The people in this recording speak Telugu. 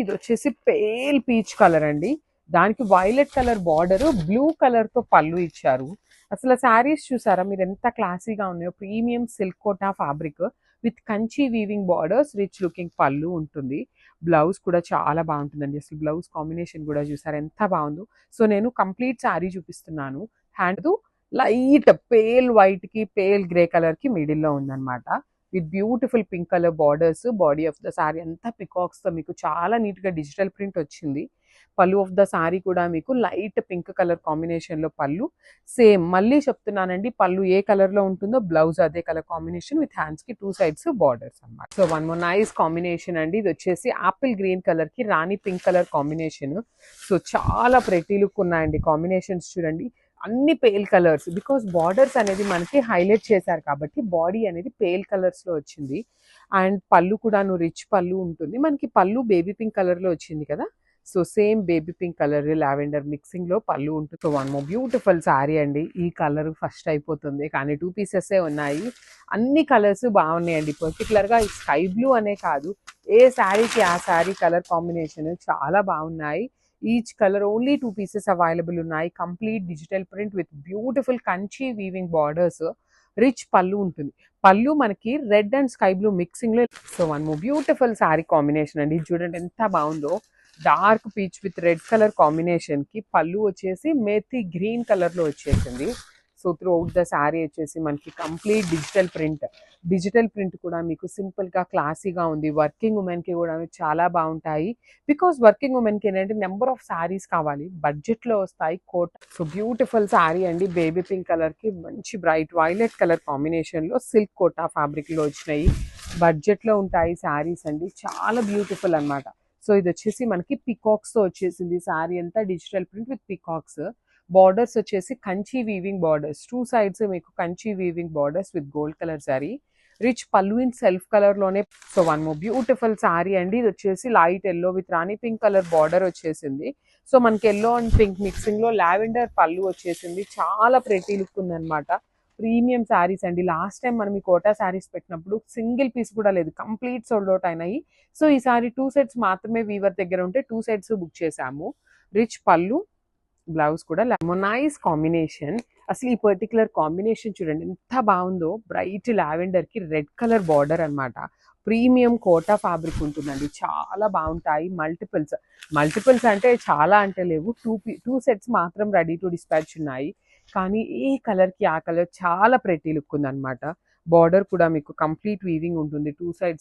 ఇది వచ్చేసి పేల్ పీచ్ కలర్ అండి. దానికి violet colour border, blue colour తో పళ్ళు ఇచ్చారు. అసలు శారీస్ చూసారా మీరు ఎంత క్లాసీగా ఉన్నాయో. Premium silk Kota fabric with Kanchi weaving borders, rich looking పళ్ళు ఉంటుంది. బ్లౌజ్ కూడా చాలా బాగుంటుందండి. అసలు బ్లౌజ్ కాంబినేషన్ కూడా చూసారా ఎంత బాగుందో. సో నేను కంప్లీట్ శారీ చూపిస్తున్నాను. హ్యాండ్ లైట్ పేల్ వైట్ కి పేల్ గ్రే కలర్ కి మిడిల్ లో ఉందన్నమాట. With beautiful pink colour borders. Body of the sorry అంతా పికాక్స్ తో మీకు చాలా నీట్ గా డిజిటల్ ప్రింట్ వచ్చింది. పళ్ళు ఆఫ్ ద సారీ కూడా మీకు లైట్ పింక్ కలర్ కాంబినేషన్ లో పళ్ళు. సేమ్ మళ్ళీ చెప్తున్నానండి, పళ్ళు ఏ కలర్ లో ఉంటుందో బ్లౌజ్ అదే కలర్ కాంబినేషన్ విత్ హ్యాండ్స్ కి 2 సైడ్స్ బార్డర్స్ అన్నమాట. So one more nice combination అండి. ఇది వచ్చేసి ఆపిల్ గ్రీన్ కలర్ కి రాణి పింక్ కలర్ కాంబినేషన్. సో చాలా ప్రెటీ లుక్ ఉన్నాయండి కాంబినేషన్స్ చూడండి. అన్ని పేల్ కలర్స్, బికాస్ బార్డర్స్ అనేది మనకి హైలైట్ చేశారు కాబట్టి బాడీ అనేది పేల్ కలర్స్ లో వచ్చింది. అండ్ పళ్ళు కూడా రిచ్ పళ్ళు ఉంటుంది మనకి. పళ్ళు బేబీ పింక్ కలర్ లో వచ్చింది కదా. So same baby pink colour lavender mixing లో పళ్ళు ఉంటుంది. So one more beautiful sorry అండి. ఈ కలర్ ఫస్ట్ అయిపోతుంది కానీ 2 పీసెస్ ఉన్నాయి. అన్ని కలర్స్ బాగున్నాయండి. పర్టికులర్ గా ఈ స్కై బ్లూ అనే కాదు, ఏ శారీకి ఆ శారీ కలర్ కాంబినేషన్ చాలా బాగున్నాయి. Each colour only 2 pieces available ఉన్నాయి. Complete digital print with beautiful Kanchi weaving borders, rich పళ్ళు ఉంటుంది. పళ్ళు మనకి red and sky blue mixing లో. So one more beautiful sari combination అండి. చూడండి ఎంత బాగుందో. Dark peach with red colour combination కి పళ్ళు వచ్చేసి మేతి గ్రీన్ కలర్ లో వచ్చేసింది. So throughout the sari వచ్చేసి మనకి కంప్లీట్ డిజిటల్ ప్రింట్ కూడా మీకు సింపుల్ గా క్లాసీగా ఉంది. వర్కింగ్ ఉమెన్ కి కూడా చాలా బాగుంటాయి. బికాస్ వర్కింగ్ ఉమెన్ కి ఏంటంటే నెంబర్ ఆఫ్ శారీస్ కావాలి, బడ్జెట్ లో వస్తాయి కోట. సో బ్యూటిఫుల్ శారీ అండి. బేబీ పింక్ కలర్ కి మంచి బ్రైట్ వైలెట్ కలర్ కాంబినేషన్ లో సిల్క్ కోటా ఫ్యాబ్రిక్ లో వచ్చినాయి. బడ్జెట్ లో ఉంటాయి శారీస్ అండి. చాలా బ్యూటిఫుల్ అన్నమాట. సో ఇది వచ్చేసి మనకి పికాక్స్ తో వచ్చేసింది. శారీ అంతా digital print with peacocks. Borders వచ్చేసి కంచి వీవింగ్ బార్డర్స్, 2 సైడ్స్ మీకు Kanchi weaving borders with gold colour sorry. Rich పళ్ళు ఇన్ సెల్ఫ్ కలర్ లోనే. So one more beautiful sorry అండి. ఇది వచ్చేసి light yellow with Rani pink colour border వచ్చేసింది. సో మనకి ఎల్లో అండ్ పింక్ మిక్సింగ్ లో లావెండర్ పళ్ళు వచ్చేసింది. చాలా ప్రెటీ లుక్ ఉందన్నమాట. ప్రీమియం శారీస్ అండి. లాస్ట్ టైం మనం ఈ కోటా శారీస్ పెట్టినప్పుడు సింగిల్ పీస్ కూడా లేదు, కంప్లీట్ సోల్డ్ అవుట్ అయినాయి. సో ఈసారి 2 సెట్స్ మాత్రమే వీవర్ దగ్గర ఉంటే 2 సెట్స్ బుక్ చేసాము. రిచ్ పళ్ళు, బ్లౌజ్ కూడా నైస్ కాంబినేషన్. అసలు ఈ పర్టికులర్ కాంబినేషన్ చూడండి ఎంత బాగుందో. బ్రైట్ లావెండర్ కి రెడ్ కలర్ బార్డర్ అన్నమాట. ప్రీమియం కోటా ఫ్యాబ్రిక్ ఉంటుందండి. చాలా బాగుంటాయి. మల్టిపుల్స్ అంటే చాలా అంటే లేవు. 2 సెట్స్ మాత్రం రెడీ టు డిస్పాచ్ ఉన్నాయి. కానీ ఏ కలర్ కి ఆ కలర్ చాలా ప్రెటీ లుక్ ఉందన్నమాట. బార్డర్ కూడా మీకు కంప్లీట్ వీవింగ్ ఉంటుంది 2 సైడ్స్.